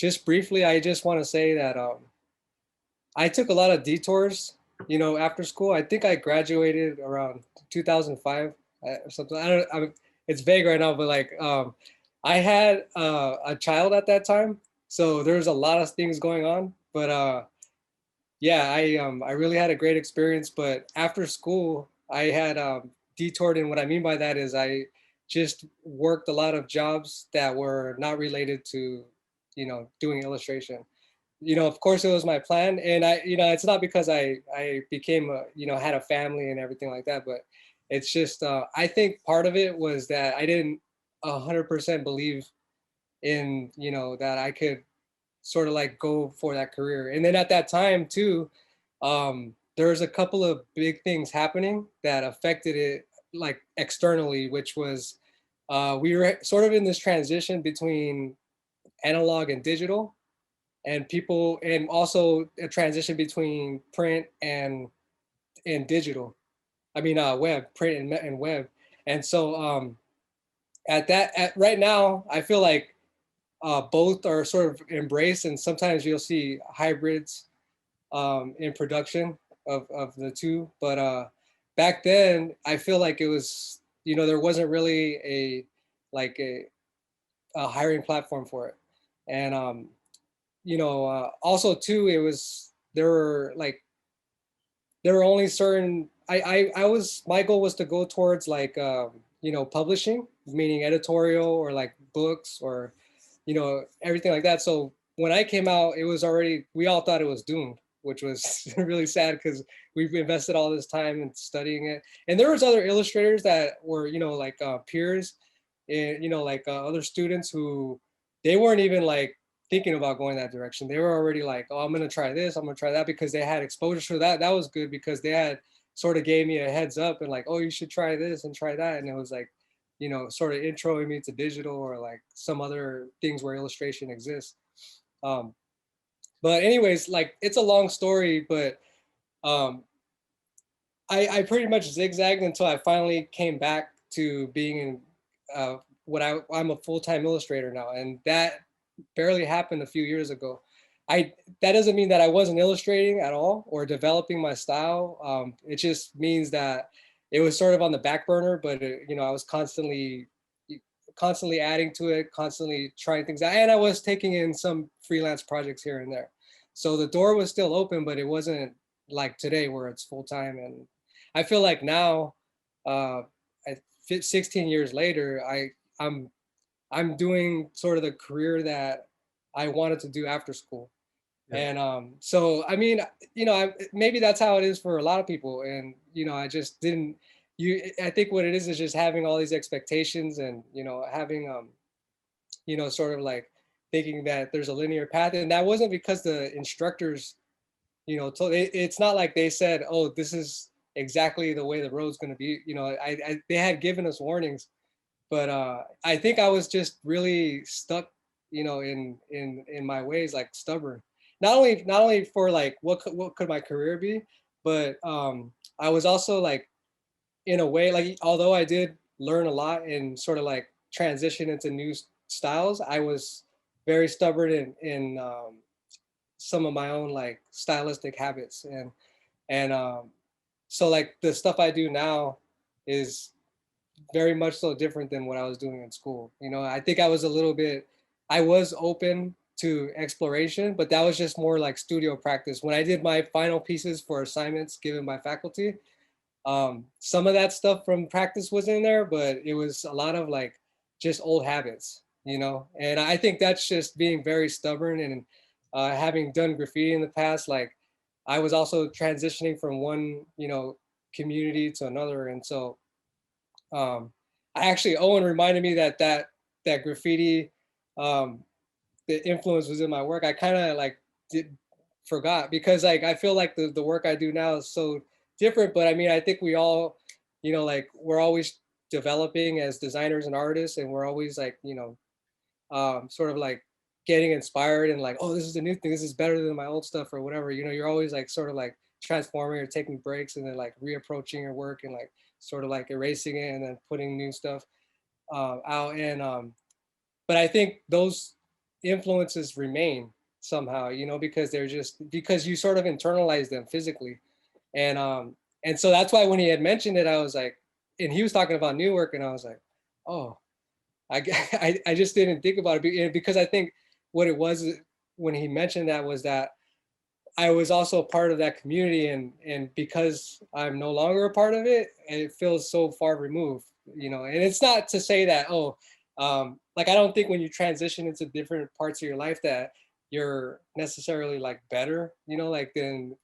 just briefly, I just want to say that I took a lot of detours, after school. I think I graduated around 2005 or something. I don't. It's vague right now, but like, I had a child at that time, so there was a lot of things going on. But yeah, I really had a great experience. But after school, I had detoured, and what I mean by that is I just worked a lot of jobs that were not related to, doing illustration. Of course it was my plan, and it's not because I became had a family and everything like that, but it's just I think part of it was that I didn't 100% believe in, that I could sort of like go for that career. And then at that time too, there was a couple of big things happening that affected it like externally, which was we were sort of in this transition between analog and digital, and people, and also a transition between print and digital. I mean, web, print and web. And so at right now, I feel like both are sort of embraced, and sometimes you'll see hybrids in production of the two. But back then, I feel like it was, there wasn't really like a hiring platform for it. And also too, it was there were only certain. I was my goal was to go towards like publishing, meaning editorial or like books or everything like that. So when I came out, it was already, we all thought it was doomed, which was really sad because we've invested all this time in studying it. And there was other illustrators that were like peers, and like other students who they weren't even like thinking about going that direction. They were already like, oh, I'm gonna try this, I'm gonna try that, because they had exposure to that. That was good because they had sort of gave me a heads up and like, oh, you should try this and try that. And it was like, sort of introing me to digital or like some other things where illustration exists. Um, but anyways, like it's a long story, but um, I pretty much zigzagged until I finally came back to being in I'm a full-time illustrator now, and that barely happened a few years ago. That doesn't mean that I wasn't illustrating at all or developing my style. It just means that it was sort of on the back burner, but I was constantly adding to it, constantly trying things out, and I was taking in some freelance projects here and there. So the door was still open, but it wasn't like today where it's full time. And I feel like now, uh, 16 years later, I'm I'm doing sort of the career that I wanted to do after school. Yeah. And so I mean, maybe that's how it is for a lot of people. And I just didn't. I think what it is just having all these expectations, and having sort of like thinking that there's a linear path, and that wasn't because the instructors, told it's not like they said, oh, this is exactly the way the road's going to be. They had given us warnings, but I think I was just really stuck, in my ways, like stubborn. Not only for like what could my career be, but I was also like, in a way, like although I did learn a lot and sort of like transition into new styles, I was very stubborn in some of my own like stylistic habits. And so like the stuff I do now is very much so different than what I was doing in school. I think I was open to exploration, but that was just more like studio practice. When I did my final pieces for assignments given by faculty, some of that stuff from practice was in there, but it was a lot of like just old habits. And I think that's just being very stubborn, and having done graffiti in the past, like I was also transitioning from one, community to another. And so um, I actually, Owen reminded me that graffiti, um, the influence was in my work. I kind of like did forgot, because like I feel like the work I do now is so different. But I mean, I think we all, like we're always developing as designers and artists, and we're always like, sort of like getting inspired and like, oh, this is a new thing. This is better than my old stuff or whatever. You're always like sort of like transforming or taking breaks and then like reapproaching your work and like sort of like erasing it and then putting new stuff out. And but I think those influences remain somehow, you know, because they're just, because you sort of internalize them physically. And so that's why when he had mentioned it, I was like, and he was talking about new work, and I was like, oh, I just didn't think about it because I think what it was when he mentioned that was that I was also a part of that community, and because I'm no longer a part of it, it feels so far removed, you know. And it's not to say that, oh, like I don't think when you transition into different parts of your life that you're necessarily like better, you know, like than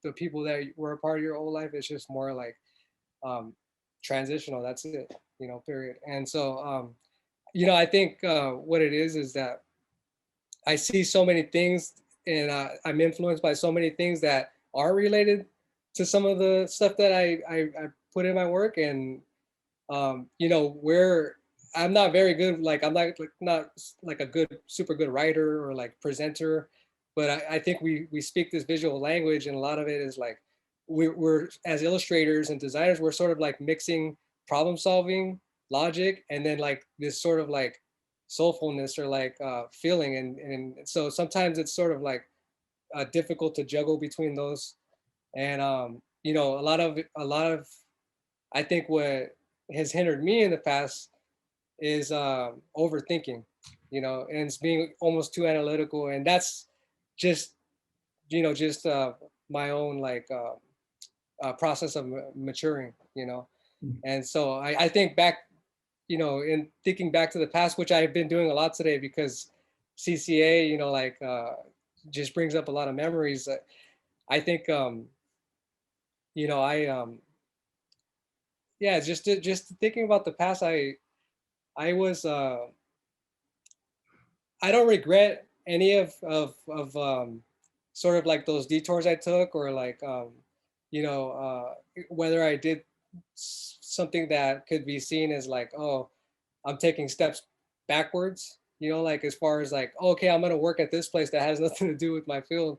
the people that were a part of your whole life. It's just more like um, transitional. That's it, you know, period. And so, you know, I think what it is that I see so many things, and I'm influenced by so many things that are related to some of the stuff that I put in my work. And you know, where I'm not very good, like I'm not like a good, super good writer or like presenter, but I think we speak this visual language, and a lot of it is like we're as illustrators and designers, we're sort of like mixing problem solving logic and then like this sort of like soulfulness or like feeling, and so sometimes it's sort of like difficult to juggle between those. And you know, a lot of I think what has hindered me in the past is overthinking, you know, and it's being almost too analytical, and that's just, you know, just my own like process of maturing, you know. And so I think back, you know, in thinking back to the past, which I've been doing a lot today because CCA, you know, like just brings up a lot of memories. I think, you know, yeah, just thinking about the past, I was, I don't regret any of sort of like those detours I took, or like, you know, whether I did something that could be seen as like, oh, I'm taking steps backwards, you know, like as far as like, okay, I'm gonna work at this place that has nothing to do with my field.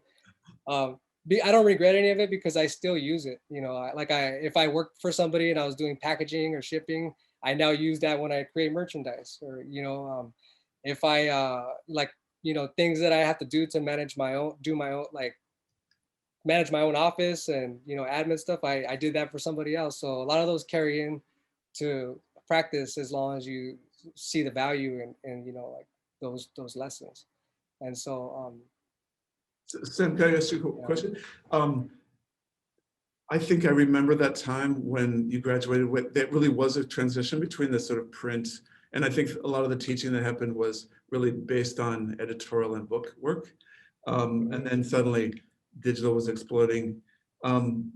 I don't regret any of it because I still use it. You know, if I worked for somebody and I was doing packaging or shipping, I now use that when I create merchandise. Or you know, if I like, you know, things that I have to do to manage my own, do my own, like manage my own office and, you know, admin stuff. I did that for somebody else. So a lot of those carry in to practice as long as you see the value in, you know, like those lessons. And so Sam, can I ask you a yeah. question? I think I remember that time when you graduated. That really was a transition between the sort of print, and I think a lot of the teaching that happened was really based on editorial and book work. And then suddenly digital was exploding. Um,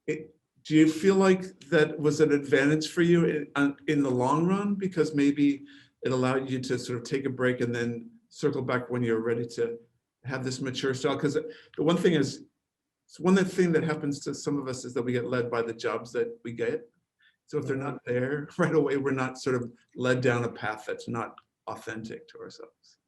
do you feel like that was an advantage for you in the long run? Because maybe it allowed you to sort of take a break and then circle back when you're ready to have this mature style. Because the one thing is, one thing that happens to some of us is that we get led by the jobs that we get. So if they're not there right away, we're not sort of led down a path that's not authentic to ourselves.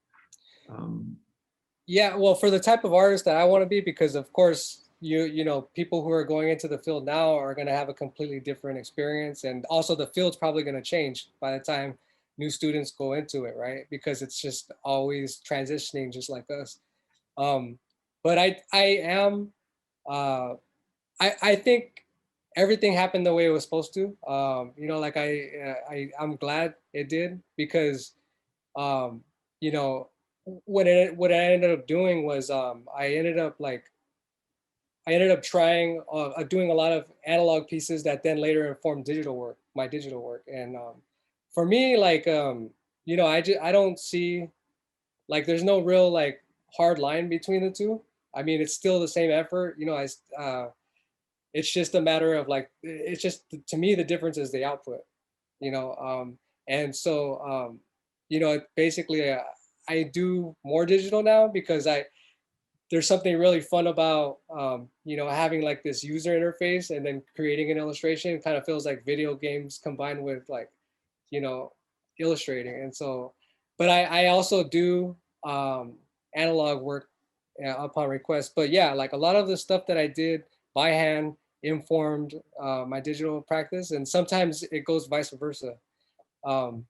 Yeah, well, for the type of artist that I want to be, because of course, you know, people who are going into the field now are going to have a completely different experience, and also the field's probably going to change by the time new students go into it, right? Because it's just always transitioning, just like us. Um, but I am I think everything happened the way it was supposed to. You know, like I'm glad it did because um, you know, what I ended up doing was I ended up trying doing a lot of analog pieces that then later informed digital work, my digital work. And for me, like you know, I don't see like there's no real like hard line between the two. I mean, it's still the same effort. You know, it's just a matter of like it's just to me the difference is the output, you know. And so you know, basically I do more digital now because I there's something really fun about you know, having like this user interface and then creating an illustration. It kind of feels like video games combined with like, you know, illustrating. And so but I also do analog work upon request. But yeah, like a lot of the stuff that I did by hand informed my digital practice, and sometimes it goes vice versa. Um,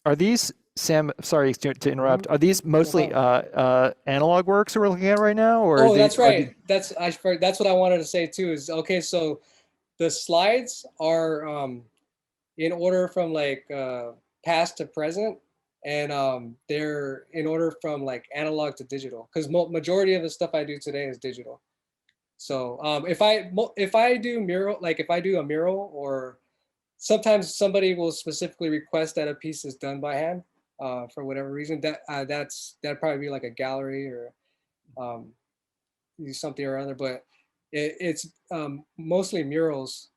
Are these Sam, sorry to Mhm. interrupt. Are these No mostly problem. analog works we're looking at right now, or Oh, that's are these? right. That's what I wanted to say too. Is okay. So the slides are in order from like past to present, and they're in order from like analog to digital. Because majority of the stuff I do today is digital. So if I do mural, like if I do a mural, or sometimes somebody will specifically request that a piece is done by hand for whatever reason. That'd probably be like a gallery or um, something or other. But it's mostly murals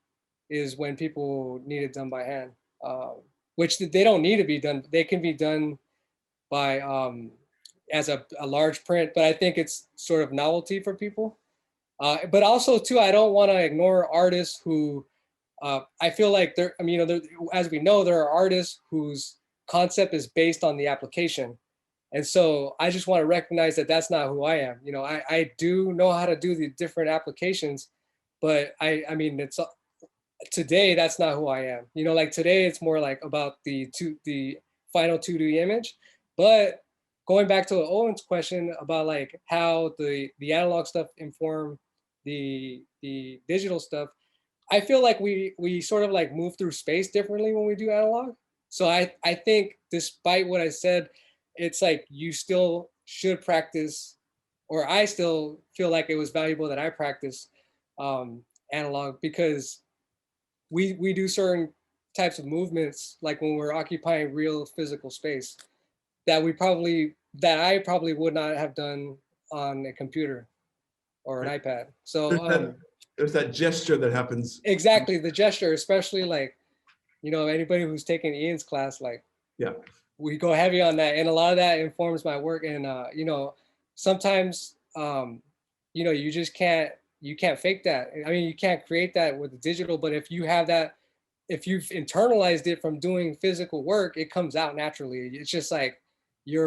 is when people need it done by hand, which they don't need to be done. They can be done by as a large print, but I think it's sort of novelty for people. But also too, I don't want to ignore artists who I feel like there. I mean, as we know, there are artists whose concept is based on the application, and so I just want to recognize that that's not who I am. I do know how to do the different applications, but I mean, it's today that's not who I am. Like today it's more like about the final 2D image. But going back to Owen's question about like how the analog stuff inform the digital stuff, I feel like we sort of like move through space differently when we do analog. So I think despite what I said, it's like you still should practice, or I still feel like it was valuable that I practice analog, because we do certain types of movements like when we're occupying real physical space that I probably would not have done on a computer or an Right. iPad. So There's that gesture that happens. exactly, the gesture, especially like anybody who's taken Ian's class, like Yeah. we go heavy on that, and a lot of that informs my work. And sometimes you just can't fake that. I mean, you can't create that with the digital, but if you have that, if you've internalized it from doing physical work, it comes out naturally. It's just like you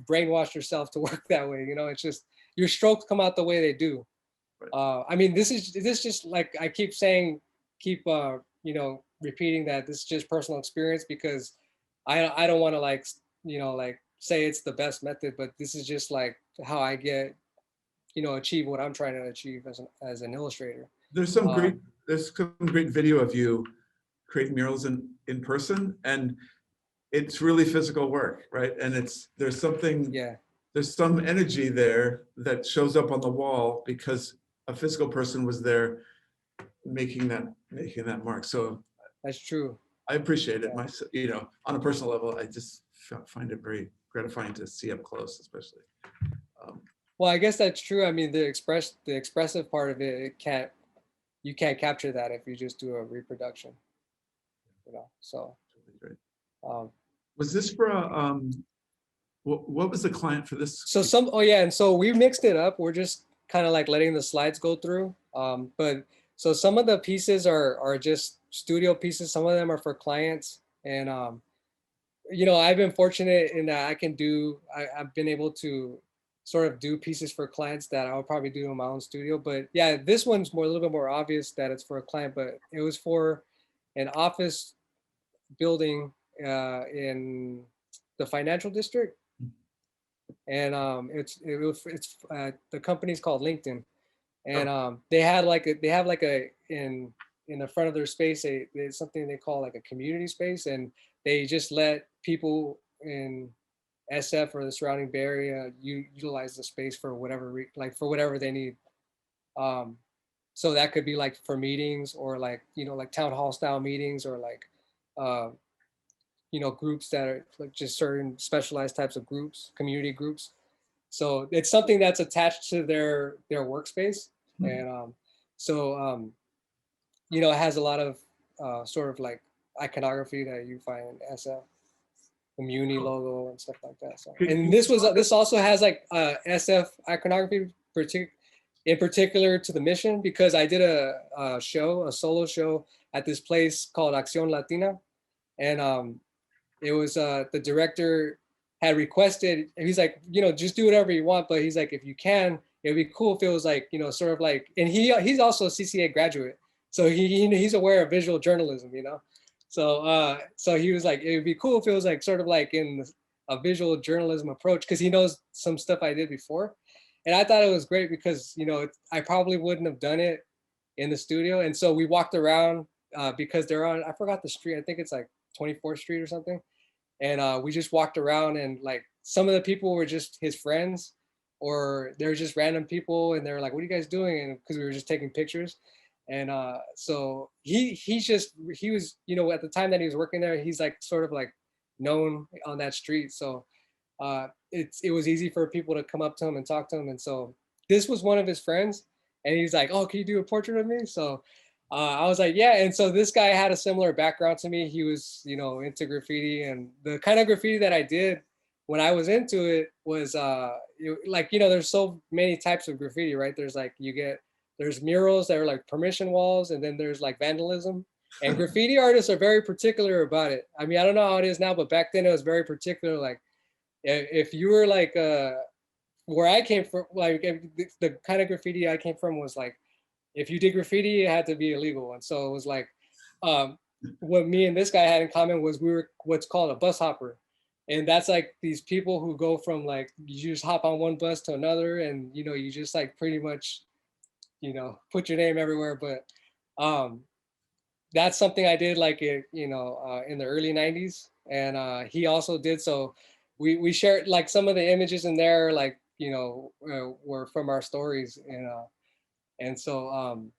brainwashed yourself to work that way. It's just your strokes come out the way they do. Right. I mean, this just like I keep saying, keep repeating that this is just personal experience, because I don't want to like like say it's the best method, but this is just like how I get achieve what I'm trying to achieve as an illustrator. There's some great Um, there's some great video of you creating murals in person, and it's really physical work, right? And yeah, there's some energy there that shows up on the wall because a physical person was there making that mark. So that's true. I appreciate it. Yeah. On a personal level, I just find it very gratifying to see up close, especially. Um, Well, I guess that's true. I mean, the expressive part of it, you can't capture that if you just do a reproduction. So really great. um, Was this for what was the client for this? oh yeah, and so we mixed it up. We're just kind of like letting the slides go through. But so some of the pieces are just studio pieces. Some of them are for clients, and I've been fortunate in that I've been able to sort of do pieces for clients that I'll probably do in my own studio. But yeah, this one's a little bit more obvious that it's for a client, but it was for an office building in the financial district. And the company's called LinkedIn, and they have like a in the front of their space, there's something they call like a community space, and they just let people in SF or the surrounding Bay Area utilize the space for for whatever they need. Um, so that could be like for meetings, or like like town hall style meetings, or like uh, groups that are like just certain specialized types of groups, community groups. So it's something that's attached to their workspace. And it has a lot of sort of like iconography that you find in SF, the Muni logo and stuff like that. So, and this also has like SF iconography, in particular to the mission, because I did a solo show at this place called Acción Latina, and it was the director had requested, and he's like, just do whatever you want, but he's like, if you can, it'd be cool if it was like, sort of like, and he's also a CCA graduate, so he's aware of visual journalism, so so he was like, it would be cool if it was like sort of like a visual journalism approach because he knows some stuff I did before. And I thought it was great because, you know, I probably wouldn't have done it in the studio. And so we walked around because they're on, I forgot the street. I think it's like 24th Street or something. And we just walked around and like some of the people were just his friends or they're just random people. And they're like, what are you guys doing? And because we were just taking pictures. And so he was, you know, at the time that he was working there, he's like sort of like known on that street. So it was easy for people to come up to him and talk to him. And so this was one of his friends. And he's like, oh, can you do a portrait of me? So I was like, yeah. And so this guy had a similar background to me. He was, you know, into graffiti, and the kind of graffiti that I did when I was into it was like, you know, there's so many types of graffiti, right? There's like, there's murals that are like permission walls, and then there's like vandalism. And graffiti artists are very particular about it. I mean, I don't know how it is now, but back then it was very particular. Like if you were like, where I came from, like the kind of graffiti I came from was like, if you did graffiti, it had to be illegal. And so it was like, what me and this guy had in common was we were what's called a bus hopper. And that's like these people who go from like, you just hop on one bus to another, and, you know, you just like pretty much, you know, put your name everywhere. But that's something I did like it, you know, in the early 90s. And he also did. So we shared like some of the images in there, like, you know, were from our stories. And so,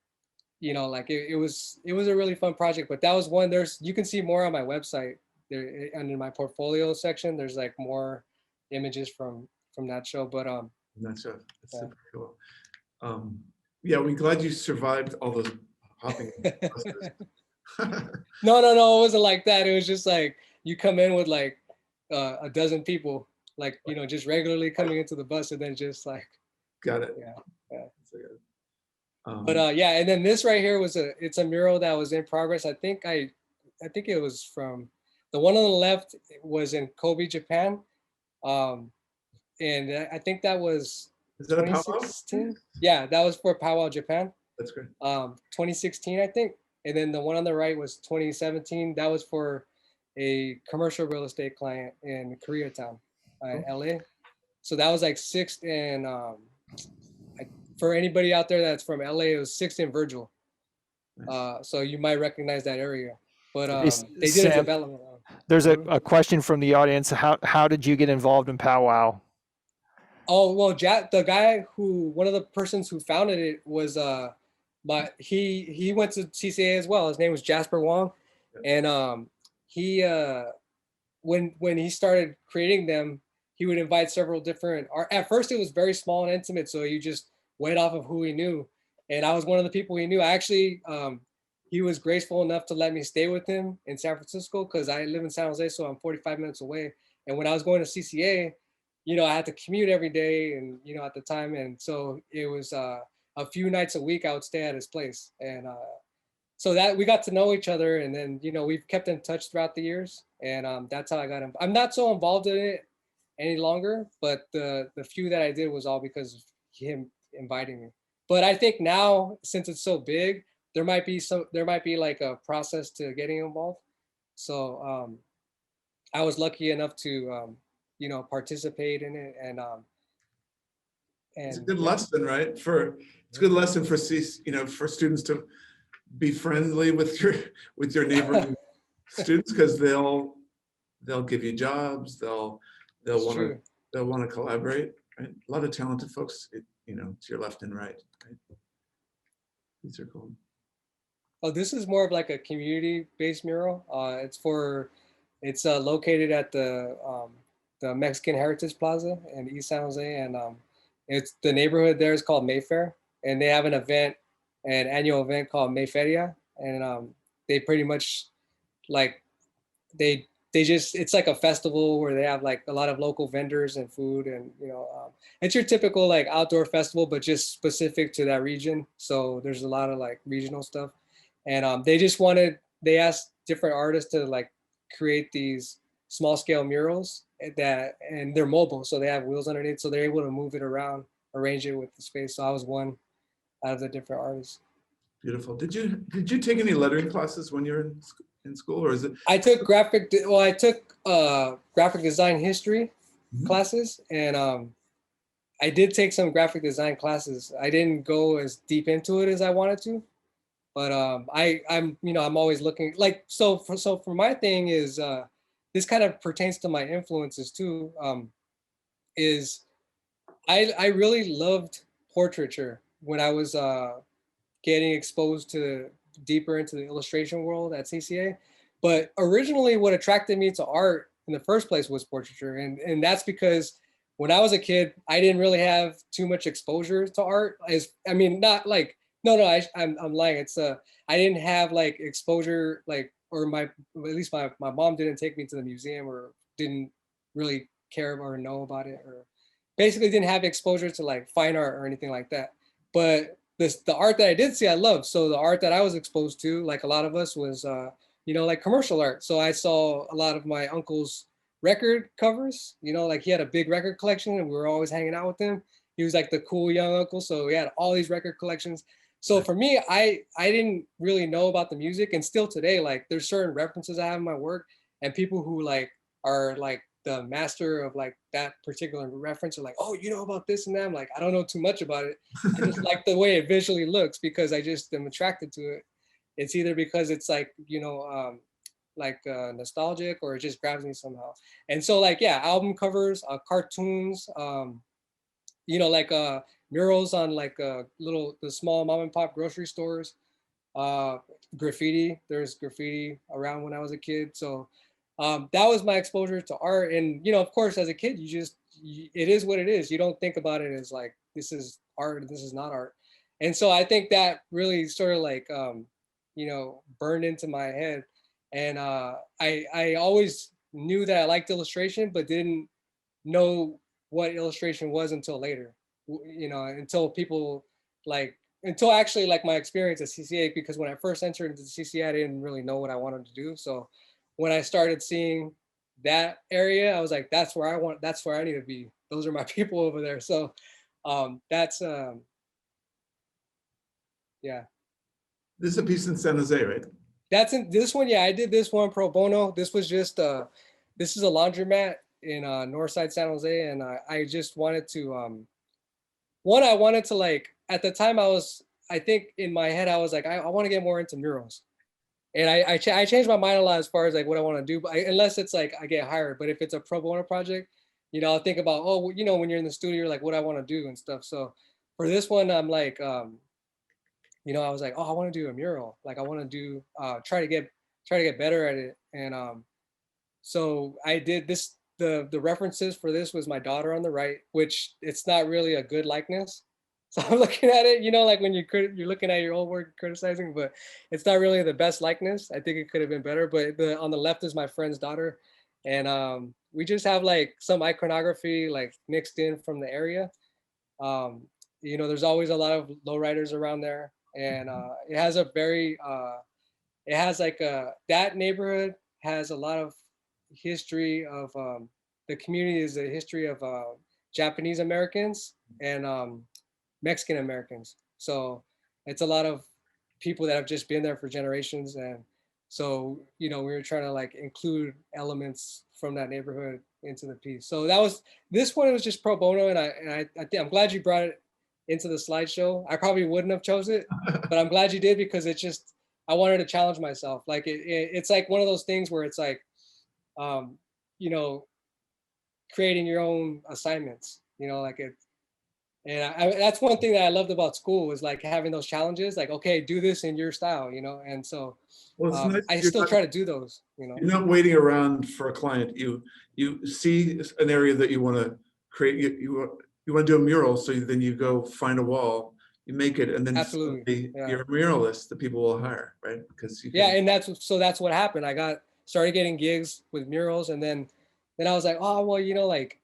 you know, like it was a really fun project, but that was one. You can see more on my website there under my portfolio section. There's like more images from that show, but That's that's yeah. super cool. Yeah, we're glad you survived all those hopping buses. No, it wasn't like that. It was just like you come in with like a dozen people, like, you know, just regularly coming into the bus, and then just like, Got it. yeah. But Yeah, and then this right here it's a mural that was in progress. I think it was from the one on the left was in Kobe, Japan. And I think that was is that a Powwow? 2016. Yeah, that was for Powwow, Japan. That's great. 2016, I think. And then the one on the right was 2017. That was for a commercial real estate client in Koreatown, LA. So that was like 6th and for anybody out there that's from LA, it was 6th and Virgil. Nice. So you might recognize that area. But they did Sam, a development. There's a question from the audience. How did you get involved in Powwow? Oh, well, the guy one of the persons who founded it was but he went to CCA as well. His name was Jasper Wong. And he when he started creating them, he would invite several different art. At first it was very small and intimate, so you just went off of who he knew. And I was one of the people he knew. I actually he was graceful enough to let me stay with him in San Francisco because I live in San Jose, so I'm 45 minutes away. And when I was going to CCA, you know, I had to commute every day, and, you know, at the time. And so it was a few nights a week I would stay at his place. And so that we got to know each other, and then, you know, we've kept in touch throughout the years. And that's how I got him. I'm not so involved in it any longer, but the few that I did was all because of him inviting me. But I think now, since it's so big, there might be like a process to getting involved. So I was lucky enough to you know, participate in it. And it's a good lesson, right? It's a good lesson for you know, for students to be friendly with your neighboring students, because they'll give you jobs. They'll want to collaborate, right? A lot of talented folks, you know, to your left and right. These are cool. Oh, this is more of like a community-based mural. It's located at the Mexican Heritage Plaza in East San Jose, and it's the neighborhood there is called Mayfair, and they have an annual event called Mayferia, and they pretty much like they just, it's like a festival where they have like a lot of local vendors and food, and, you know, it's your typical like outdoor festival, but just specific to that region. So there's a lot of like regional stuff, and they asked different artists to like create these small scale murals and they're mobile, so they have wheels underneath, so they're able to move it around, arrange it with the space. So I was one out of the different artists. Beautiful. Did you take any lettering classes when you were in school, or is it? I took graphic design history Mhm. classes, and I did take some graphic design classes. I didn't go as deep into it as I wanted to, but I'm always looking, like, for my thing is, this kind of pertains to my influences too. Is I really loved portraiture when I was getting exposed to deeper into the illustration world at CCA. But originally, what attracted me to art in the first place was portraiture, and that's because when I was a kid, I didn't really have too much exposure to art. Not like, no, I'm lying. It's I didn't have like exposure, like, or at least my mom didn't take me to the museum, or didn't really care or know about it, or basically didn't have exposure to like fine art or anything like that. But the art that I did see, I loved. So the art that I was exposed to, like a lot of us, was like commercial art. So I saw a lot of my uncle's record covers. Like he had a big record collection, and we were always hanging out with him. He was like the cool young uncle, so he had all these record collections. So for me, I didn't really know about the music, and still today, like there's certain references I have in my work, and people who like are like the master of like that particular reference are like, oh, you know about this and that. I'm like, I don't know too much about it. I just like the way it visually looks, because I just am attracted to it. It's either because it's like, nostalgic, or it just grabs me somehow. And so like, yeah, album covers, cartoons, like murals on like the small mom and pop grocery stores, uh, graffiti. There's graffiti around when I was a kid. So that was my exposure to art. And, of course, as a kid, it is what it is. You don't think about it as like, this is art, this is not art. And so I think that really sort of like, burned into my head. And I always knew that I liked illustration, but didn't know what illustration was until later, until people like, until actually like my experience at CCA, because when I first entered into the CCA, I didn't really know what I wanted to do. So when I started seeing that area, I was like, that's where I need to be. Those are my people over there. So that's yeah. This is a piece in San Jose, right? That's in this one. Yeah, I did this one pro bono. This was just this is a laundromat in Northside San Jose, and I just wanted to I wanted to, like, at the time I think in my head I was like, I want to get more into murals. And I changed my mind a lot as far as like what I want to do, but unless it's like I get hired. But if it's a pro bono project, I'll think about, oh, when you're in the studio, you're like, what I want to do and stuff. So for this one, I'm like, I was like, oh, I want to do a mural. Like I want to do try to get better at it. And so I did this. The references for this was my daughter on the right, which it's not really a good likeness. So I'm looking at it, like when you're looking at your old work criticizing, but it's not really the best likeness. I think it could have been better. But on the left is my friend's daughter, and we just have like some iconography like mixed in from the area. Um, there's always a lot of lowriders around there, and it has a very it has like that neighborhood has a lot of history of the community is a history of Japanese Americans and Mexican Americans. So it's a lot of people that have just been there for generations. And so, we were trying to like include elements from that neighborhood into the piece. So this one was just pro bono. And I think I'm glad you brought it into the slideshow. I probably wouldn't have chose it, but I'm glad you did, because I wanted to challenge myself. Like it's like one of those things where it's like, um, you know, creating your own assignments, like it. And that's one thing that I loved about school, was like having those challenges, like, okay, do this in your style, And so Well, it's nice. I still try to do those, You're not waiting around for a client. You see an area that you want to create. You want to do a mural, so then you go find a wall, you make it, and then Absolutely. Yeah. you're a muralist that people will hire, right? Because and that's what happened. I started getting gigs with murals, and then I was like, oh well, like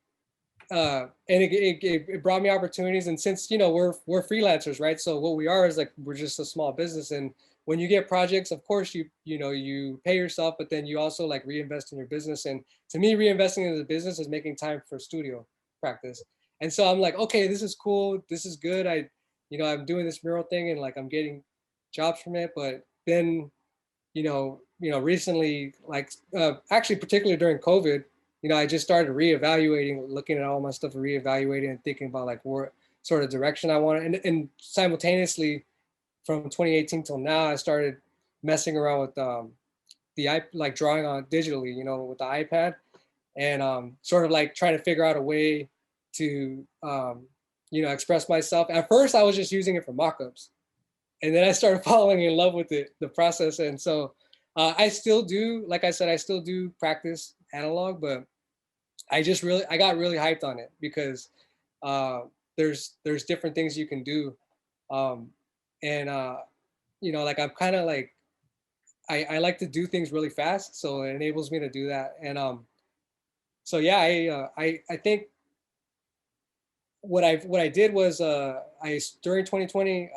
and it brought me opportunities. And since we're freelancers, right? So what we are is like, we're just a small business, and when you get projects, of course you pay yourself, but then you also like reinvest in your business. And to me, reinvesting in the business is making time for studio practice. And so I'm like, okay, this is cool, this is good. I'm doing this mural thing, and like I'm getting jobs from it. But then recently, like actually particularly during COVID, I just started reevaluating, looking at all my stuff, reevaluating and thinking about like what sort of direction I want. And simultaneously from 2018 till now, I started messing around with like drawing on digitally, with the iPad, and sort of like trying to figure out a way to, express myself. At first, I was just using it for mock-ups, and then I started falling in love with the process. And so I still do, like I said, I still do practice analog, but I got really hyped on it because uh, there's different things you can do, um, and like I'm kind of like I like to do things really fast, so it enables me to do that. And so yeah, I think what I did was during 2020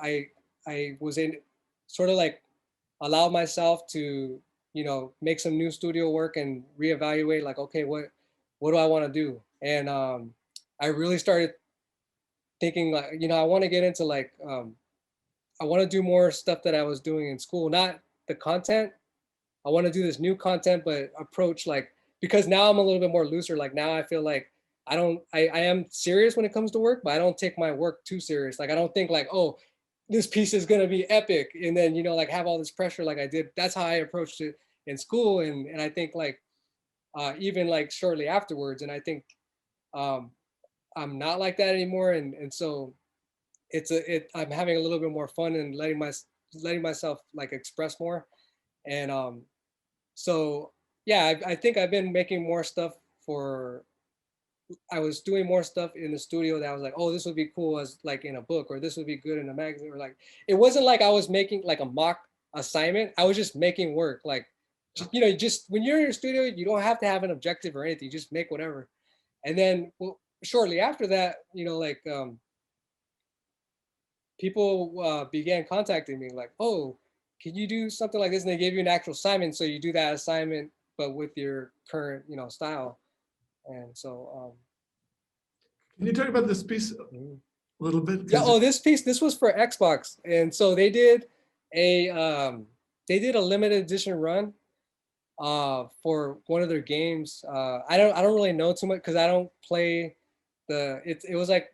I was in sort of like allowed myself to make some new studio work and reevaluate, like, okay, what do I want to do? And I really started thinking, like, I want to get into like I want to do more stuff that I was doing in school, not the content. I want to do this new content, but approach like, because now I'm a little bit more looser. Like now I feel like I am serious when it comes to work, but I don't take my work too serious. Like I don't think like, oh, this piece is gonna be epic, and then like have all this pressure like I did. That's how I approached it in school, and I think like even like shortly afterwards, and I think um, I'm not like that anymore, and so I'm having a little bit more fun and letting myself like express more, and so yeah, I think I've been making more stuff for. I was doing more stuff in the studio that I was like, oh, this would be cool as like in a book, or this would be good in a magazine, or like it wasn't like I was making like a mock assignment. I was just making work. Like, just when you're in your studio, you don't have to have an objective or anything. You just make whatever. And then shortly after that, like people began contacting me like, oh, can you do something like this? And they gave you an actual assignment, so you do that assignment, but with your current, style. And so, Can you talk about this piece a mhm. little bit? Yeah. Because Oh, this was for Xbox, and so a they did a limited edition run for one of their games. I don't really know too much because I don't play it was like,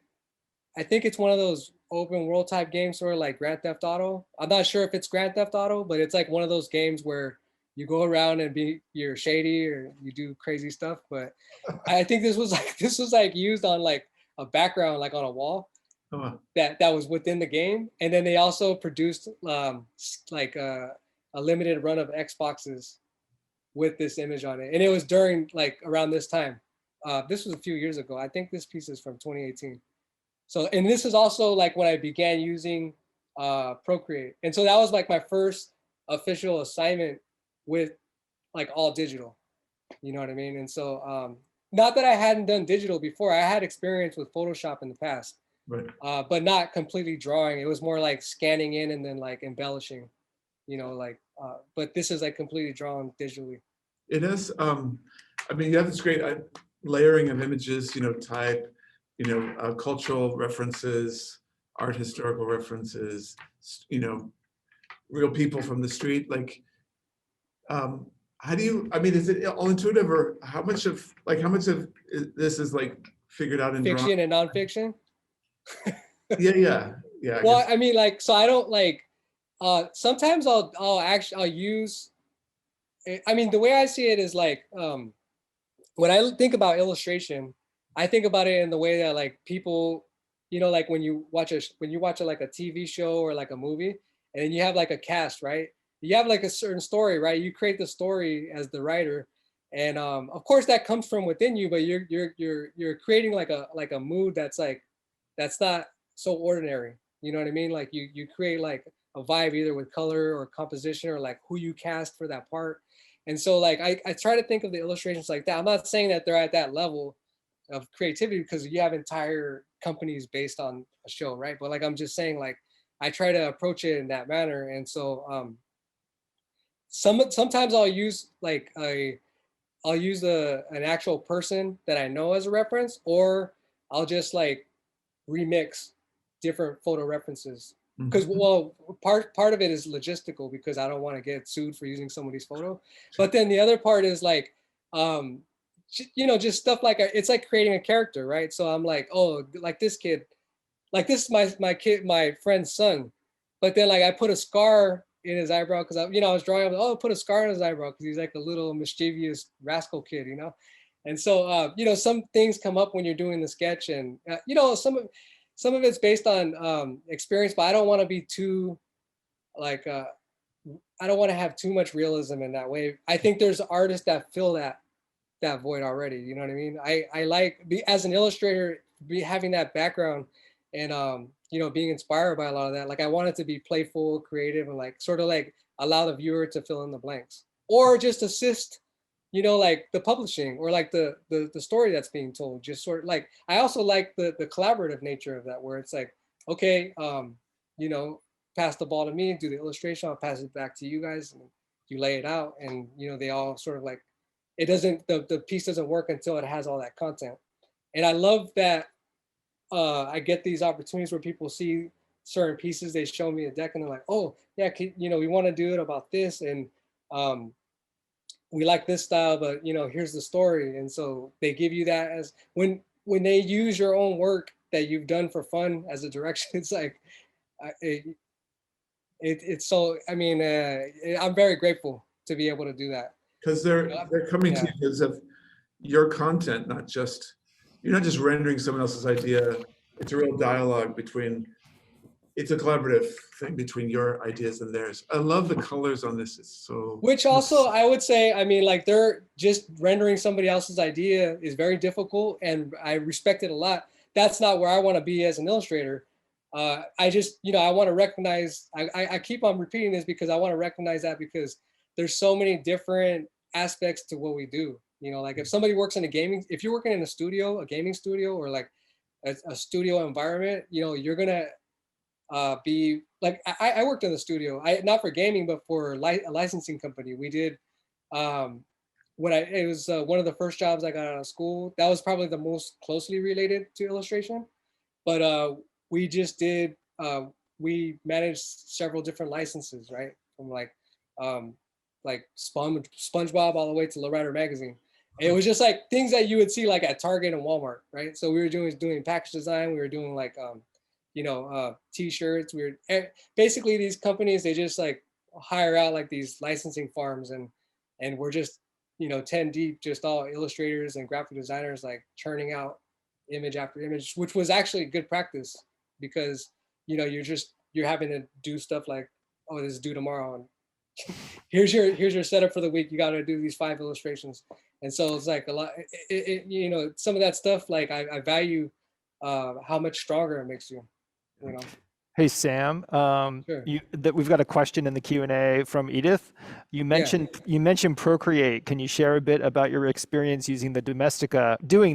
I think it's one of those open world type games, sort of like Grand Theft Auto. I'm not sure if it's Grand Theft Auto, but it's like one of those games where you go around and you're shady or you do crazy stuff. But I think this was like used on like a background, like on a wall that was within the game. And then they also produced like a limited run of Xboxes with this image on it, and it was during like around this time. This was a few years ago. I think this piece is from 2018. So, and this is also like when I began using Procreate, and so that was like my first official assignment with like all digital. You know what I mean? And so, not that I hadn't done digital before. I had experience with Photoshop in the past, right. but not completely drawing. It was more like scanning in and then like embellishing. Like, but this is like completely drawn digitally. It is. I mean, you have this great layering of images. Type. Cultural references, art historical references. Real people from the street. Like, how do you? I mean, is it all intuitive, or how much of this is like figured out in drawing? Fiction and nonfiction. Yeah. Well, I mean, like, so I don't like. Sometimes I'll use. I mean, the way I see it is like, when I think about illustration, I think about it in the way that like people, like when you watch like a TV show or like a movie, and then you have like a cast, right? You have like a certain story, right? You create the story as the writer, and of course that comes from within you, but you're creating like a mood that's not so ordinary. You know what I mean? Like you create like a vibe either with color or composition or like who you cast for that part. And so like I try to think of the illustrations like that. I'm not saying that they're at that level of creativity because you have entire companies based on a show, right? But like I'm just saying, like I try to approach it in that manner. And so sometimes I'll use an actual person that I know as a reference, or I'll just like remix different photo references because Mhm. well, part of it is logistical because I don't want to get sued for using somebody's photo, but then the other part is like, um, just stuff like it's like creating a character, right? So I'm like, oh, like this kid, like this is my friend's son, but then like I put a scar in his eyebrow because I was drawing him. Oh, put a scar in his eyebrow because he's like a little mischievous rascal kid, and so some things come up when you're doing the sketch, and some of it's based on experience, but I don't want to be too like I don't want to have too much realism in that way. I think there's artists that fill that void already. You know what I mean? I like as an illustrator, having that background and being inspired by a lot of that. Like I want it to be playful, creative, and like sort of like allow the viewer to fill in the blanks or just assist, like the publishing or like the story that's being told. Just sort of like I also like the collaborative nature of that, where it's like, okay, you know, pass the ball to me, do the illustration, I'll pass it back to you guys, and you lay it out, and they all sort of like it doesn't the piece doesn't work until it has all that content. And I love that I get these opportunities where people see certain pieces, they show me a deck and they're like, oh yeah, we want to do it about this, and um, we like this style, but here's the story. And so they give you that as when they use your own work that you've done for fun as a direction. It's like it's so, I mean, I'm very grateful to be able to do that. Because they're coming to Yeah. you because of your content, not just you're not just rendering someone else's idea. It's a real dialogue between. It's a collaborative thing between your ideas and theirs. I love the colors on this. It's so. Which also I would say, I mean, like they're just rendering somebody else's idea is very difficult, and I respect it a lot. That's not where I want to be as an illustrator. I just, I want to recognize, I keep on repeating this because I want to recognize that, because there's so many different aspects to what we do. Like if somebody works in if you're working in a gaming studio, or like a studio environment, you're gonna be like I worked in the studio. I not for gaming, but for a licensing company. We did when it was one of the first jobs I got out of school. That was probably the most closely related to illustration. But we just did we managed several different licenses, right? From um, like SpongeBob all the way to Lowrider magazine. And it was just like things that you would see like at Target and Walmart, right? So we were doing package design. We were doing like t-shirts. Basically these companies, they just like hire out like these licensing farms, and we're just 10 deep, just all illustrators and graphic designers, like churning out image after image, which was actually good practice, because you're having to do stuff like, oh, this is due tomorrow, and here's your setup for the week, you got to do these 5 illustrations. And so it's like a lot, some of that stuff, like I value how much stronger it makes you. Hey Sam, Sure. we've got a question in the Q&A from Edith. You Yeah. mentioned Procreate. Can you share a bit about your experience using doing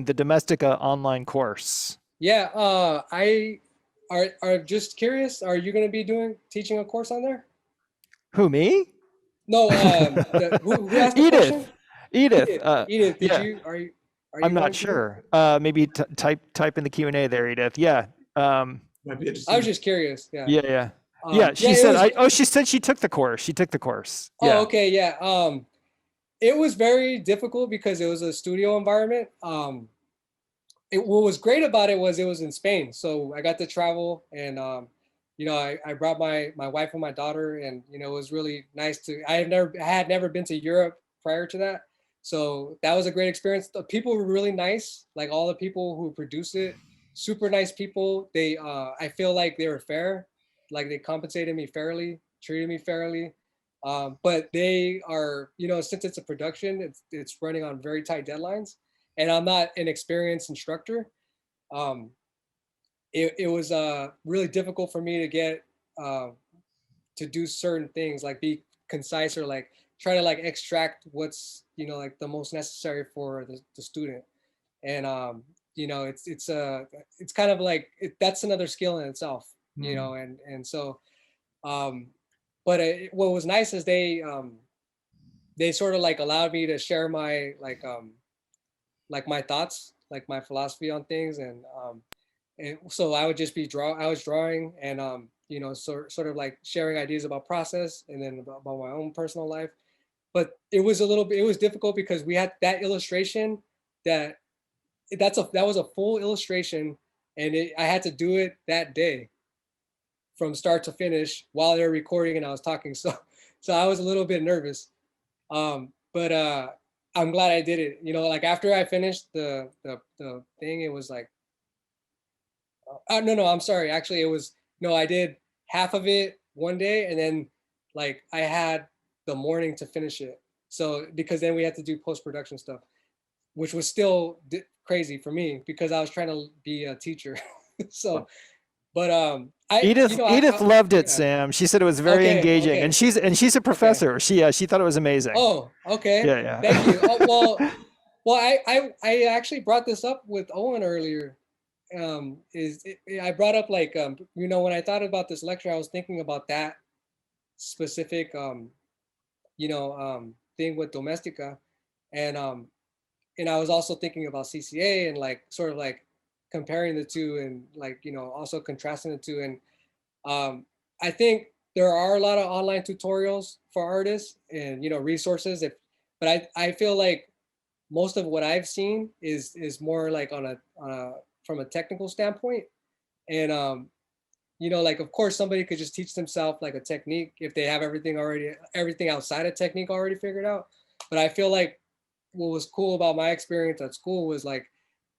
the Domestika online course? Yeah. I are just curious. Are you going to be teaching a course on there? Who, me? No. Who asked the question? Edith. Edith. Edith. Yeah, Are I'm you not going to? sure. Maybe type in the Q&A there, Edith. Yeah. Might be I was interesting. just curious. Yeah. Yeah. Yeah. She Yeah. It said, was. she said she took the course. She took the course. Oh, Yeah. okay. Yeah. It was very difficult because it was a studio environment. What was great about it was in Spain, so I got to travel, and I brought my wife and my daughter, and it was really nice to. I had never been to Europe prior to that, so that was a great experience. The people were really nice, like all the people who produced it, super nice people. They I feel like they were fair, like they compensated me fairly, treated me fairly. But they are, since it's a production, it's running on very tight deadlines, and I'm not an experienced instructor. Um, it was really difficult for me to get uh, to do certain things, like be concise, or like try to like extract what's like the most necessary for the student. And it's kind of like that's another skill in itself, Mm. and so but what was nice is they sort of like allowed me to share my like my thoughts, like my philosophy on things, And so I would just be I was drawing and, you know, sort of like sharing ideas about process and then about my own personal life. But it was a little bit, it was difficult because we had that illustration that that was a full illustration, and I had to do it that day from start to finish while they were recording and I was talking. So I was a little bit nervous. But I'm glad I did it. You know, like after I finished the thing, it was like, no, I'm sorry. Actually, it was, no, I did half of it one day and then like I had the morning to finish it. So because then we had to do post-production stuff, which was still crazy for me because I was trying to be a teacher. So, but you Edith know, Edith loved it, yeah. Sam. She said it was very Okay, engaging, and okay, she's a okay. professor. She thought it was amazing. Oh, okay. Yeah, Thank you. Oh, yeah. well, I actually brought this up with Owen earlier. I brought up like, you know, when I thought about this lecture, I was thinking about that specific, you know, thing with Domestica, and and I was also thinking about CCA and like sort of like comparing the two and like, you know, also contrasting the two. And I think there are a lot of online tutorials for artists and, you know, resources. But I feel like most of what I've seen is more like on a from a technical standpoint. And you know, like of course somebody could just teach themselves like a technique if they have everything outside of technique already figured out. But I feel like what was cool about my experience at school was like,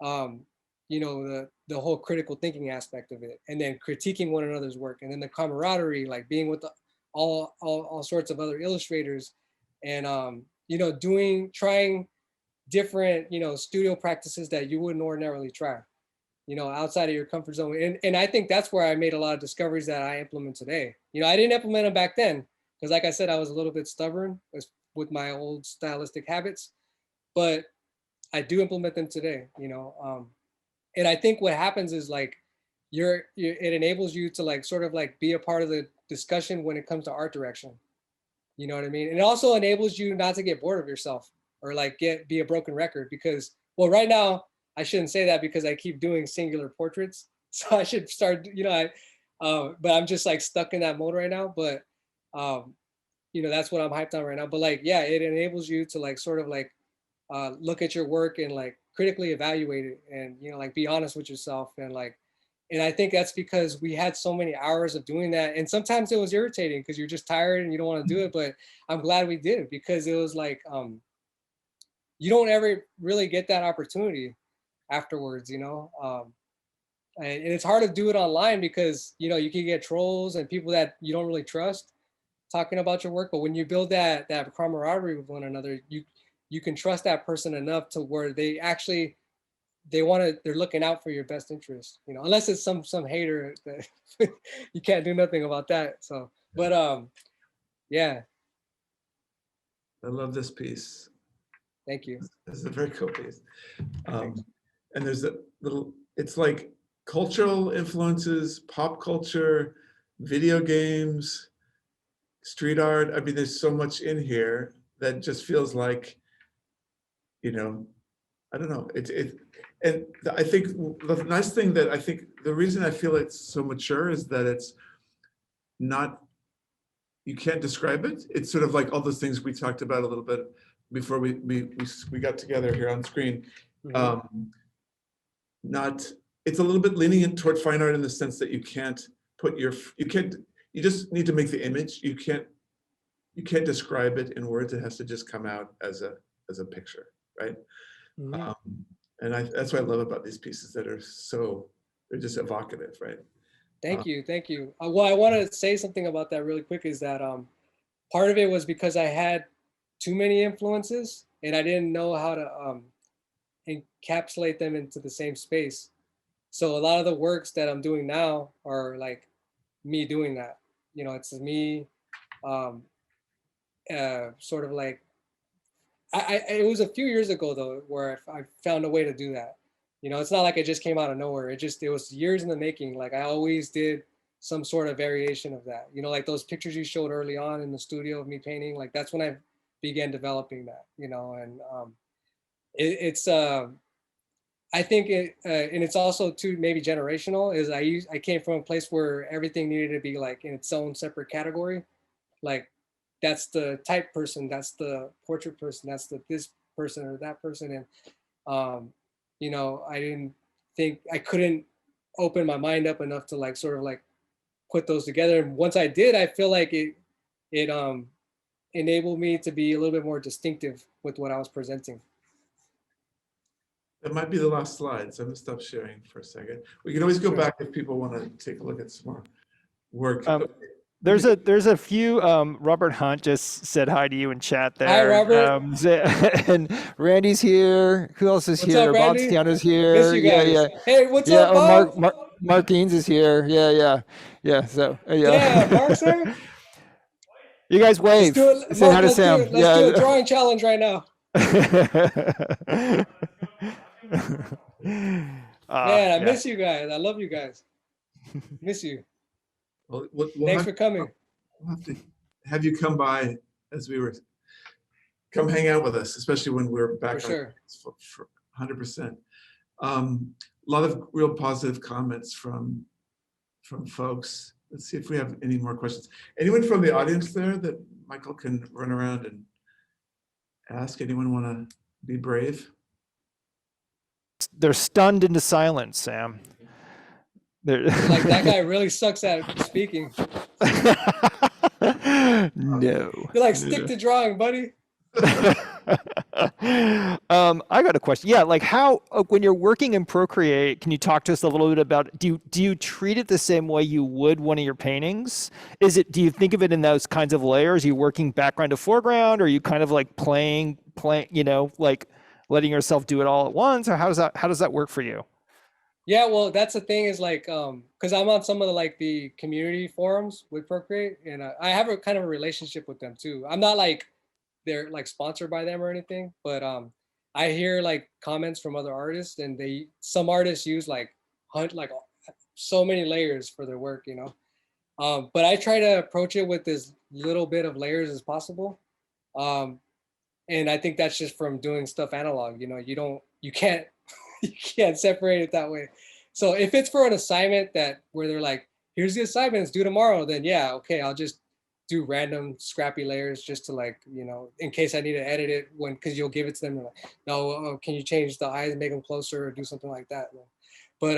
um, you know, the whole critical thinking aspect of it, and then critiquing one another's work, and then the camaraderie, like being with all sorts of other illustrators, and you know, trying different, you know, studio practices that you wouldn't ordinarily try, you know, outside of your comfort zone. And I think that's where I made a lot of discoveries that I implement today. You know, I didn't implement them back then because, like I said, I was a little bit stubborn with my old stylistic habits, but I do implement them today, you know. And I think what happens is like it enables you to like sort of like be a part of the discussion when it comes to art direction. You know what I mean? And it also enables you not to get bored of yourself or like be a broken record because, well, right now I shouldn't say that because I keep doing singular portraits. So I should start, you know, but I'm just like stuck in that mode right now. But um, you know, that's what I'm hyped on right now. But like, yeah, it enables you to like sort of like look at your work and like critically evaluate it and, you know, like be honest with yourself and like, and I think that's because we had so many hours of doing that. And sometimes it was irritating because you're just tired and you don't want to do it. But I'm glad we did it because it was like, you don't ever really get that opportunity afterwards, you know? And it's hard to do it online because, you know, you can get trolls and people that you don't really trust talking about your work. But when you build that camaraderie with one another, you can trust that person enough to where they're looking out for your best interest, you know, unless it's some hater that you can't do nothing about that. So, but yeah, I love this piece. thank you. This is a very cool piece. Thanks. And there's a little, it's like cultural influences, pop culture, video games, street art. I mean, there's so much in here that just feels like, you know, I don't know. And I think the nice thing that I think the reason I feel it's so mature is that it's not, you can't describe it. It's sort of like all those things we talked about a little bit before we got together here on screen. Mm-hmm. Not, it's a little bit lenient toward fine art in the sense that you can't put you just need to make the image. You can't describe it in words. It has to just come out as a picture, right? Mm-hmm. And that's what I love about these pieces that are they're just evocative, right? Thank you, thank you. Well, I wanted to say something about that really quick. Is that part of it was because I had too many influences and I didn't know how to encapsulate them into the same space. So a lot of the works that I'm doing now are like me doing that. You know, it's me um, sort of like it was a few years ago though where I found a way to do that. You know, it's not like it just came out of nowhere. It was years in the making. Like I always did some sort of variation of that. You know, like those pictures you showed early on in the studio of me painting. Like that's when I began developing that. You know, and it's I think it, and it's also too maybe generational. Is I came from a place where everything needed to be like in its own separate category. Like that's the type person, that's the portrait person, that's the this person or that person, and you know, I didn't think I couldn't open my mind up enough to like sort of like put those together. And once I did, I feel like it enabled me to be a little bit more distinctive with what I was presenting. That might be the last slide, so I'm gonna stop sharing for a second. We can always go Sure. back if people want to take a look at some more work. There's a few. Robert Hunt just said hi to you in chat Hi, there. Robert. And Randy's here. Who else is What's here? up, Randy? Bonstiano's Miss here. you Yeah, guys. yeah, Hey, what's yeah. up, Oh, Bob? Mark Eanes is here. Yeah, yeah, yeah. So Yeah, yeah. Mark's there. You guys Let's do wave. it, Say hi Mark. to Let's do Sam. it. Let's do a Yeah. drawing challenge right now. Man, I Yeah. miss you guys. I love you guys. Miss you. We'll Thanks have, for coming. we'll have to have you come by as we were, come hang out with us, especially when we're back For sure. for 100%. A lot of real positive comments from folks. Let's see if we have any more questions. Anyone from the audience there that Michael can run around and ask? Anyone want to be brave? They're stunned into silence, Sam. Like that guy really sucks at speaking. No. You're like, stick to drawing, buddy. I got a question. Yeah, like how when you're working in Procreate, can you talk to us a little bit about do you treat it the same way you would one of your paintings? Do you think of it in those kinds of layers? Are you working background to foreground, or are you kind of like playing, you know, like letting yourself do it all at once, or how does that work for you? Yeah, well, that's the thing is like, because I'm on some of the like the community forums with Procreate, and I have a kind of a relationship with them too. I'm not like they're like sponsored by them or anything, but I hear like comments from other artists, and some artists use like like so many layers for their work, you know. But I try to approach it with as little bit of layers as possible. Um, and I think that's just from doing stuff analog, you know, you can't you can't separate it that way. So if it's for an assignment that where they're like, here's the assignment, it's due tomorrow, then yeah, okay, I'll just do random scrappy layers just to like, you know, in case I need to edit it because you'll give it to them. Like, no, can you change the eyes and make them closer or do something like that? But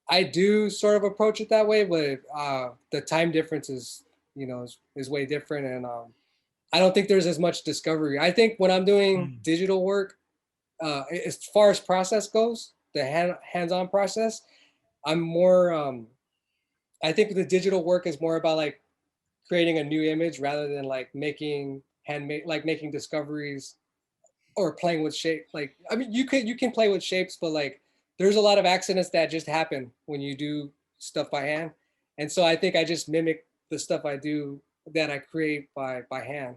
I do sort of approach it that way, but the time difference is, you know, is way different. And I don't think there's as much discovery. I think when I'm doing digital work, as far as process goes, the hands-on process, I'm more, I think the digital work is more about like creating a new image rather than like making handmade, like making discoveries or playing with shape. Like, I mean, you can play with shapes, but like there's a lot of accidents that just happen when you do stuff by hand. And so I think I just mimic the stuff I do that I create by hand.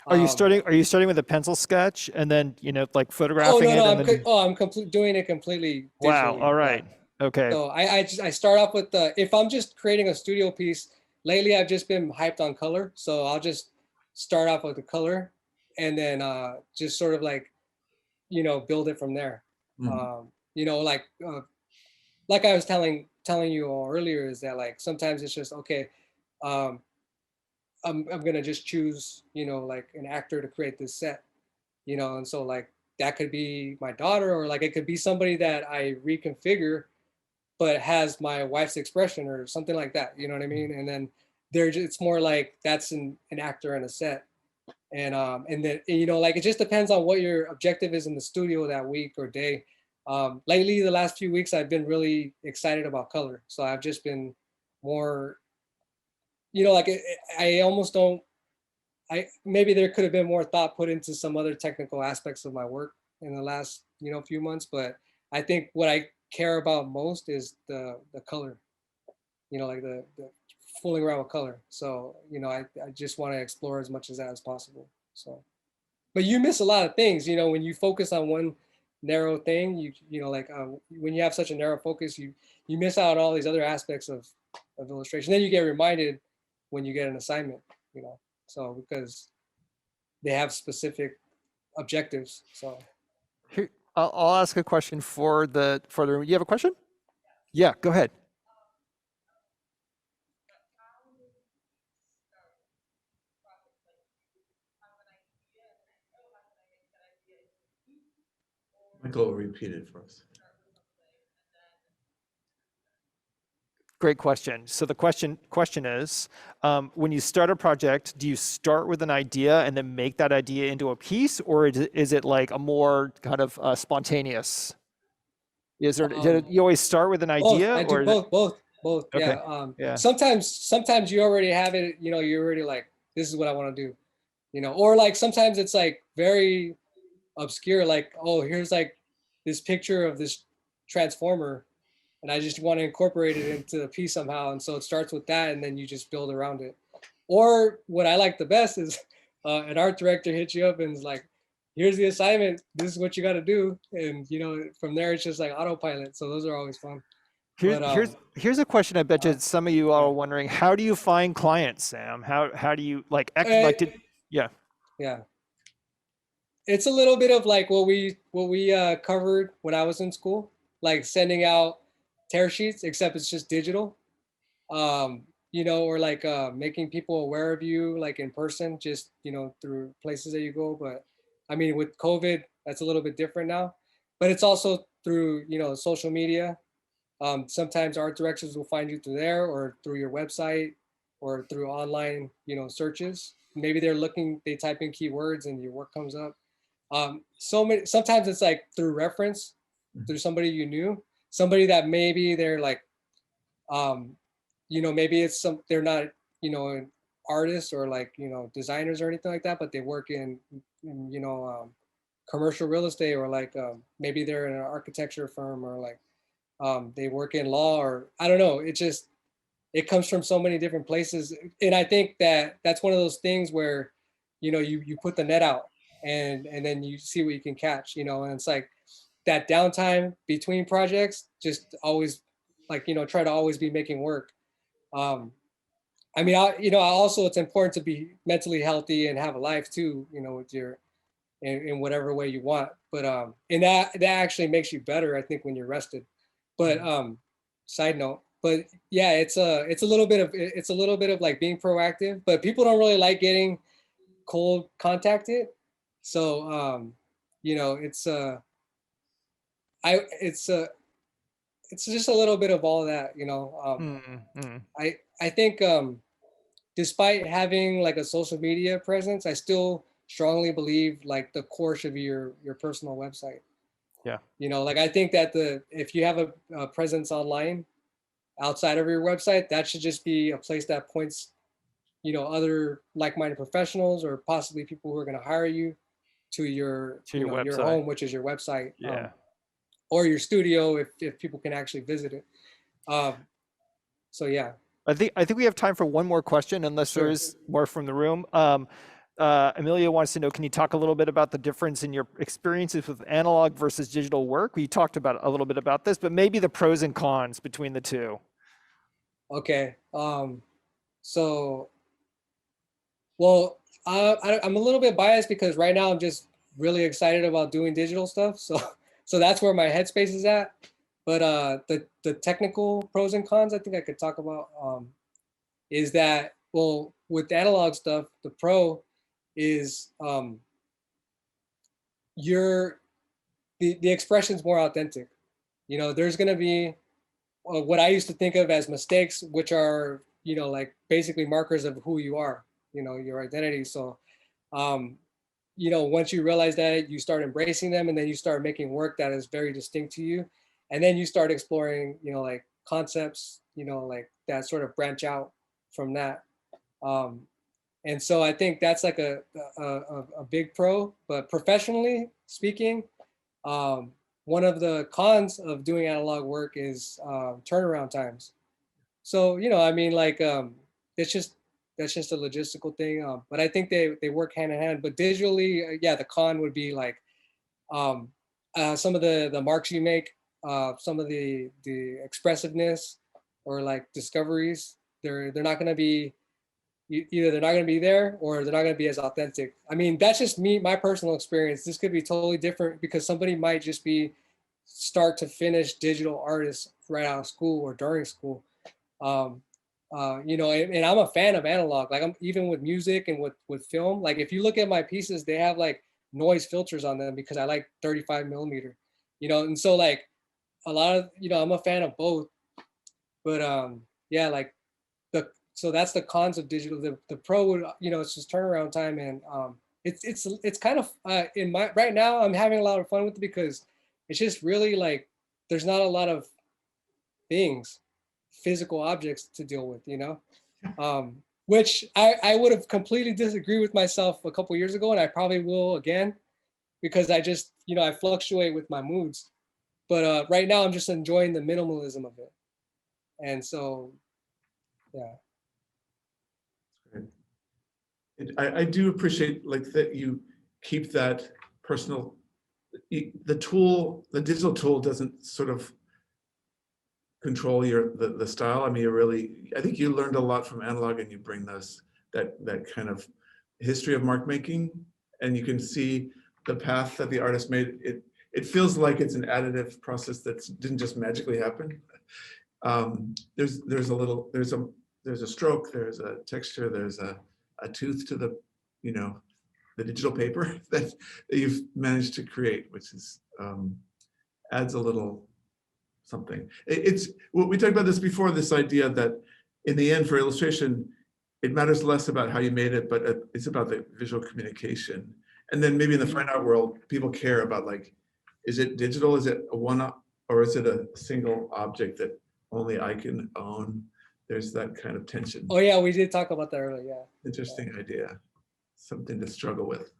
Are you Um, starting with a pencil sketch and then, you know, like oh photographing no, it no, and then I'm doing it completely wow, digitally. all Yeah. right. Okay. So I start off with if I'm just creating a studio piece, lately I've just been hyped on color. So I'll just start off with the color and then just sort of like, you know, build it from there. You know, like I was telling you all earlier is that like sometimes it's just okay, um, I'm gonna just choose, you know, like an actor to create this set, you know, and so like that could be my daughter or like it could be somebody that I reconfigure but has my wife's expression or something like that. You know what I mean? And then it's more like that's an actor in a set. And then, you know, like it just depends on what your objective is in the studio that week or day. Lately, the last few weeks, I've been really excited about color. So I've just been more, you know, like I almost don't, maybe there could have been more thought put into some other technical aspects of my work in the last, you know, few months, but I think what I care about most is the color, you know, like the fooling around with color. So, you know, I just want to explore as much as that as possible. So, but you miss a lot of things, you know, when you focus on one narrow thing, you know, like when you have such a narrow focus, you miss out on all these other aspects of illustration. Then you get reminded when you get an assignment, you know, so because they have specific objectives. So I'll ask a question for the room. You have a question? Yeah, go ahead. Michael will repeat it for us. Great question. So the question is, when you start a project, do you start with an idea and then make that idea into a piece, or is it like a more kind of spontaneous? Is there, you always start with an Both. idea, I do or is it, both. okay, Yeah. yeah, Sometimes you already have it. You know, you're already like, this is what I want to do. You know, or like sometimes it's like very obscure. Like, oh, here's like this picture of this transformer, and I just want to incorporate it into the piece somehow. And so it starts with that, and then you just build around it. Or what I like the best is an art director hits you up and is like, here's the assignment. This is what you got to do. And, you know, from there, it's just like autopilot. So those are always fun. Here's But here's a question I bet you uh, some of you yeah. are wondering. How do you find clients, Sam? How do you like Uh, yeah. yeah. It's a little bit of like what we covered when I was in school, like sending out tear sheets, except it's just digital. You know, or like making people aware of you, like in person, just you know, through places that you go. But I mean, with COVID, that's a little bit different now. But it's also through you know social media. Sometimes art directors will find you through there, or through your website, or through online you know searches. Maybe they're looking, they type in keywords, and your work comes up. Sometimes it's like through reference, through somebody you knew, somebody that maybe they're like um, you know, maybe it's they're not, you know, an artists or like, you know, designers or anything like that, but they work in you know, commercial real estate, or like maybe they're in an architecture firm, or like they work in law, or I don't know. It just, it comes from so many different places. And I think that that's one of those things where, you know, you put the net out, and then you see what you can catch, you know, and it's like that downtime between projects, just always like, you know, try to always be making work. Um, I mean, you know, also it's important to be mentally healthy and have a life too, you know, with your, in whatever way you want. But and that actually makes you better, I think, when you're rested. But side note, but yeah, it's a little bit of, it's a little bit of like being proactive, but people don't really like getting cold contacted. So you know, I it's just a little bit of all that, you know. Mm-hmm. I think despite having like a social media presence, I still strongly believe like the core should be your personal website. Yeah. You know, like I think that the if you have a presence online outside of your website, that should just be a place that points, you know, other like-minded professionals or possibly people who are going to hire you to your, To you your know, your website. home, which is your website, Yeah. or your studio if people can actually visit it. Um, so yeah, I think we have time for one more question, unless there sure. is more from the room. Amelia wants to know, can you talk a little bit about the difference in your experiences with analog versus digital work? We talked about a little bit about this, but maybe the pros and cons between the two. Okay. So, well, I'm a little bit biased because right now I'm just really excited about doing digital stuff. So, so that's where my headspace is at. But the technical pros and cons I think I could talk about is that, well, with analog stuff, the pro is your the expression's more authentic. You know, there's gonna be what I used to think of as mistakes, which are, you know, like basically markers of who you are, you know, your identity. So, um, you know, once you realize that, you start embracing them, and then you start making work that is very distinct to you. And then you start exploring, you know, like concepts, you know, like that sort of branch out from that. Um, and so I think that's like a big pro. But professionally speaking, um, one of the cons of doing analog work is turnaround times. So, you know, I mean, like, it's just, that's just a logistical thing. But I think they work hand in hand. But digitally, yeah, the con would be like um, some of the marks you make, some of the expressiveness or like discoveries. They're not going to be either they're not going to be there or they're not going to be as authentic. I mean, that's just me, my personal experience. This could be totally different because somebody might just be start to finish digital artist right out of school or during school. Um, you know, and I'm a fan of analog. Like I'm even with music and with film. Like if you look at my pieces, they have like noise filters on them because I like 35 millimeter. You know, and so like a lot of, you know, I'm a fan of both. But yeah, like so that's the cons of digital. The pro would, you know, it's just turnaround time, and it's kind of in my right now I'm having a lot of fun with it because it's just really like there's not a lot of things, physical objects to deal with, you know, which I would have completely disagreed with myself a couple years ago, and I probably will again because I just, you know, I fluctuate with my moods. But right now I'm just enjoying the minimalism of it, and so yeah. I do appreciate like that you keep that personal, the tool, the digital tool doesn't sort of control the style. I mean, you really, I think you learned a lot from analog and you bring that kind of history of mark making, and you can see the path that the artist made. It feels like it's an additive process that didn't just magically happen. There's a stroke, there's a texture, there's a tooth to the, you know, the digital paper that you've managed to create, which is adds a little something. It's we talked about this before, this idea that in the end for illustration, it matters less about how you made it, but it's about the visual communication. And then maybe in the fine art world, people care about like, is it digital? Is it a one-up, or is it a single object that only I can own? There's that kind of tension. Oh yeah, we did talk about that earlier. Yeah. Interesting idea. Something to struggle with.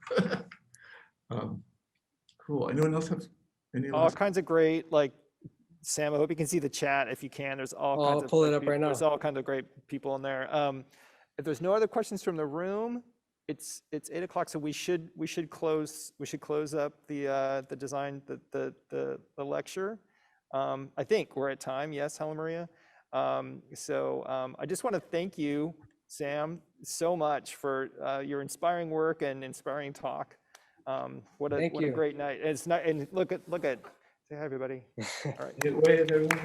Cool. Anyone else have any All last? kinds of great, like, Sam, I hope you can see the chat if you can. There's all kinds I'll of pull like, it up right now. there's all kinds of great people in there. If there's no other questions from the room, it's 8 o'clock, so we should close up the design the lecture. I think we're at time. Yes, Helen Maria. I just want to thank you, Sam, so much for your inspiring work and inspiring talk. What a great night. It's not, and look at say hi everybody. All right. Wave, everyone.